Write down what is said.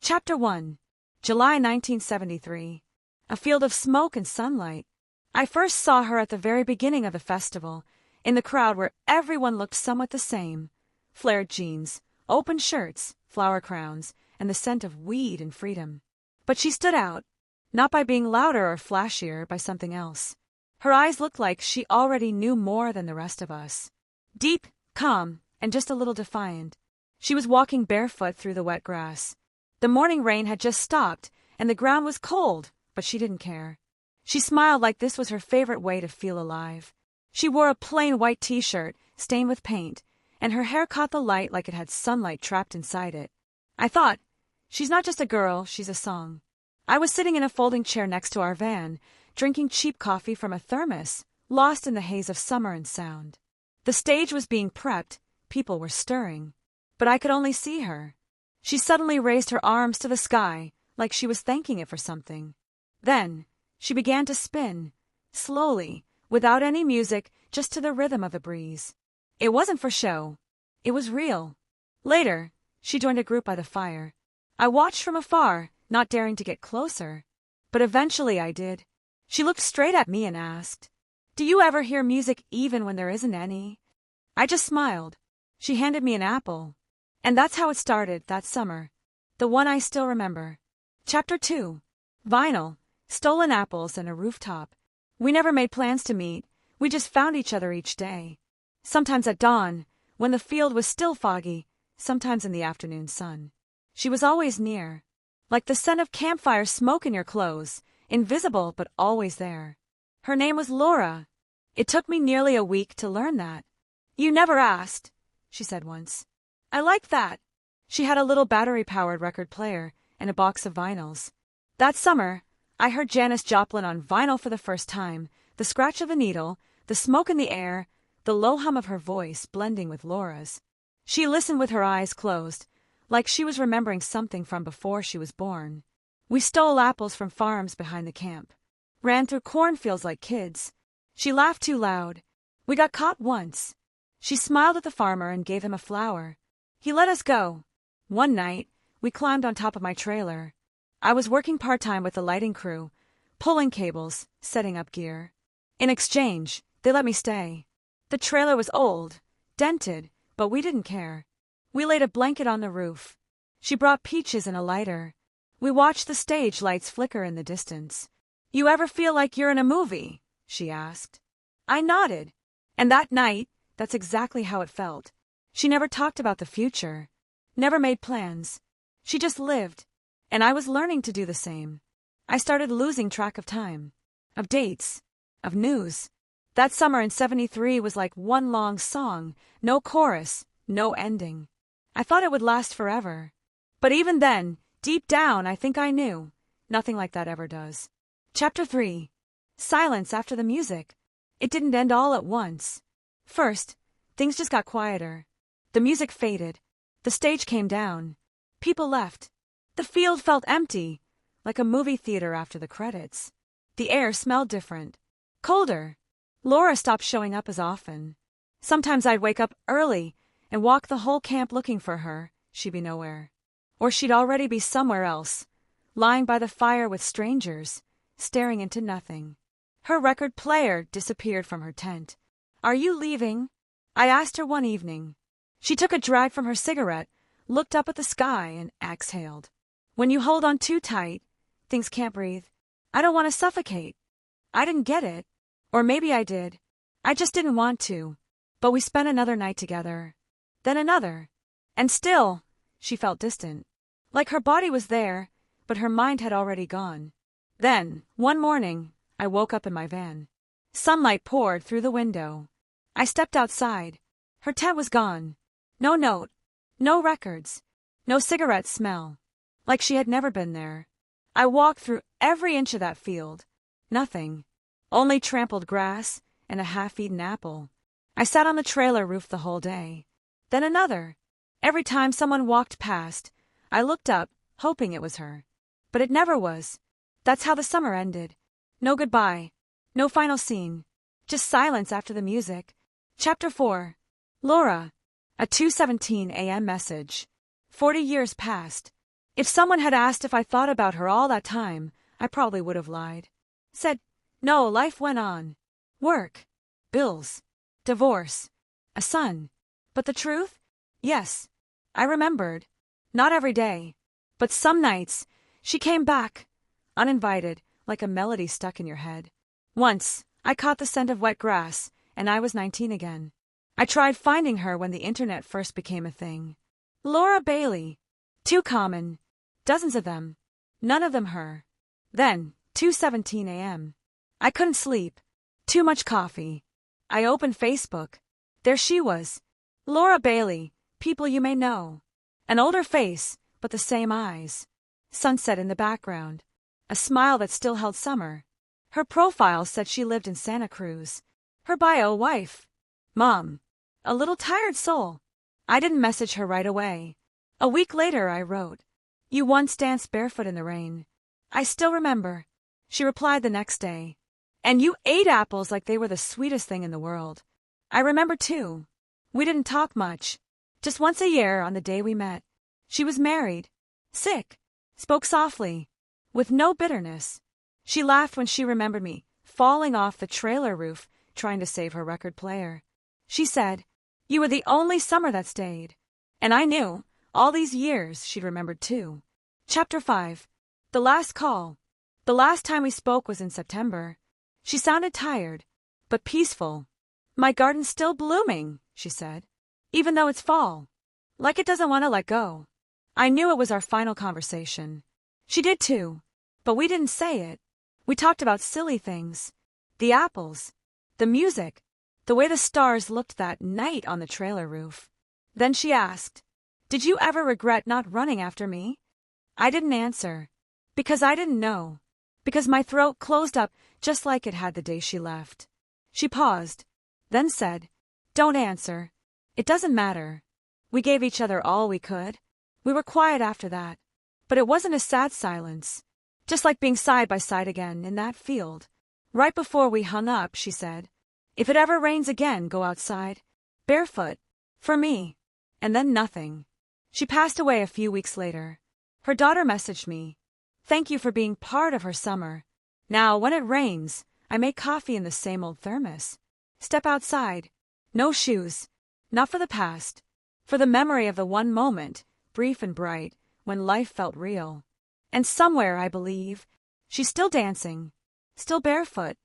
Chapter 1. July 1973. A field of smoke and sunlight. I first saw her at the very beginning of the festival, in the crowd where everyone looked somewhat the same. Flared jeans, open shirts, flower crowns, and the scent of weed and freedom. But she stood out, not by being louder or flashier, by something else. Her eyes looked like she already knew more than the rest of us. Deep, calm, and just a little defiant. She was walking barefoot through the wet grass. The morning rain had just stopped, and the ground was cold, but she didn't care. She smiled like this was her favorite way to feel alive. She wore a plain white t-shirt, stained with paint, and her hair caught the light like it had sunlight trapped inside it. I thought, she's not just a girl, she's a song. I was sitting in a folding chair next to our van, drinking cheap coffee from a thermos, lost in the haze of summer and sound. The stage was being prepped, people were stirring, but I could only see her. She suddenly raised her arms to the sky, like she was thanking it for something. Then, she began to spin, slowly, without any music, just to the rhythm of the breeze. It wasn't for show. It was real. Later, she joined a group by the fire. I watched from afar, not daring to get closer. But eventually I did. She looked straight at me and asked, "Do you ever hear music even when there isn't any?" I just smiled. She handed me an apple. And that's how it started, that summer. The one I still remember. Chapter 2. Vinyl, stolen apples, and a rooftop. We never made plans to meet. We just found each other each day. Sometimes at dawn, when the field was still foggy, sometimes in the afternoon sun. She was always near. Like the scent of campfire smoke in your clothes, invisible but always there. Her name was Laura. It took me nearly a week to learn that. "You never asked," she said once. I liked that. She had a little battery-powered record player and a box of vinyls. That summer, I heard Janis Joplin on vinyl for the first time, the scratch of the needle, the smoke in the air, the low hum of her voice blending with Laura's. She listened with her eyes closed, like she was remembering something from before she was born. We stole apples from farms behind the camp, ran through cornfields like kids. She laughed too loud. We got caught once. She smiled at the farmer and gave him a flower. He let us go. One night, we climbed on top of my trailer. I was working part-time with the lighting crew, pulling cables, setting up gear. In exchange, they let me stay. The trailer was old, dented, but we didn't care. We laid a blanket on the roof. She brought peaches and a lighter. We watched the stage lights flicker in the distance. "You ever feel like you're in a movie?" she asked. I nodded. And that night, that's exactly how it felt. She never talked about the future, never made plans. She just lived, and I was learning to do the same. I started losing track of time, of dates, of news. That summer in '73 was like one long song, no chorus, no ending. I thought it would last forever. But even then, deep down, I think I knew. Nothing like that ever does. Chapter 3. Silence after the music. It didn't end all at once. First, things just got quieter. The music faded. The stage came down. People left. The field felt empty, like a movie theater after the credits. The air smelled different. Colder. Laura stopped showing up as often. Sometimes I'd wake up early and walk the whole camp looking for her. She'd be nowhere. Or she'd already be somewhere else, lying by the fire with strangers, staring into nothing. Her record player disappeared from her tent. "Are you leaving?" I asked her one evening. She took a drag from her cigarette, looked up at the sky, and exhaled. "When you hold on too tight, things can't breathe. I don't want to suffocate." I didn't get it. Or maybe I did. I just didn't want to. But we spent another night together. Then another. And still, she felt distant. Like her body was there, but her mind had already gone. Then, one morning, I woke up in my van. Sunlight poured through the window. I stepped outside. Her tent was gone. No note. No records. No cigarette smell. Like she had never been there. I walked through every inch of that field. Nothing. Only trampled grass and a half-eaten apple. I sat on the trailer roof the whole day. Then another. Every time someone walked past, I looked up, hoping it was her. But it never was. That's how the summer ended. No goodbye. No final scene. Just silence after the music. Chapter 4. Laura. A 2:17 a.m. message. 40 years passed. If someone had asked if I thought about her all that time, I probably would have lied. Said, no, life went on. Work, bills, divorce, a son. But the truth? Yes, I remembered. Not every day, but some nights, she came back, uninvited, like a melody stuck in your head. Once, I caught the scent of wet grass, and I was 19 again. I tried finding her when the internet first became a thing. Laura Bailey. Too common. Dozens of them. None of them her. Then, 2:17 a.m. I couldn't sleep. Too much coffee. I opened Facebook. There she was. Laura Bailey, people you may know. An older face, but the same eyes. Sunset in the background. A smile that still held summer. Her profile said she lived in Santa Cruz. Her bio, wife. Mom. A little tired soul. I didn't message her right away. A week later I wrote, you once danced barefoot in the rain. I still remember. She replied the next day. And you ate apples like they were the sweetest thing in the world. I remember too. We didn't talk much. Just once a year on the day we met. She was married. Sick. Spoke softly. With no bitterness. She laughed when she remembered me, falling off the trailer roof, trying to save her record player. She said, you were the only summer that stayed. And I knew, all these years, she'd remembered too. Chapter 5. The last call. The last time we spoke was in September. She sounded tired, but peaceful. My garden's still blooming, she said, even though it's fall. Like it doesn't want to let go. I knew it was our final conversation. She did too, but we didn't say it. We talked about silly things. The apples. The music. The way the stars looked that night on the trailer roof. Then she asked, did you ever regret not running after me? I didn't answer. Because I didn't know. Because my throat closed up just like it had the day she left. She paused, then said, don't answer. It doesn't matter. We gave each other all we could. We were quiet after that. But it wasn't a sad silence. Just like being side by side again in that field. Right before we hung up, she said, if it ever rains again, go outside. Barefoot. For me. And then nothing. She passed away a few weeks later. Her daughter messaged me. Thank you for being part of her summer. Now, when it rains, I make coffee in the same old thermos. Step outside. No shoes. Not for the past. For the memory of the one moment, brief and bright, when life felt real. And somewhere, I believe, she's still dancing. Still barefoot.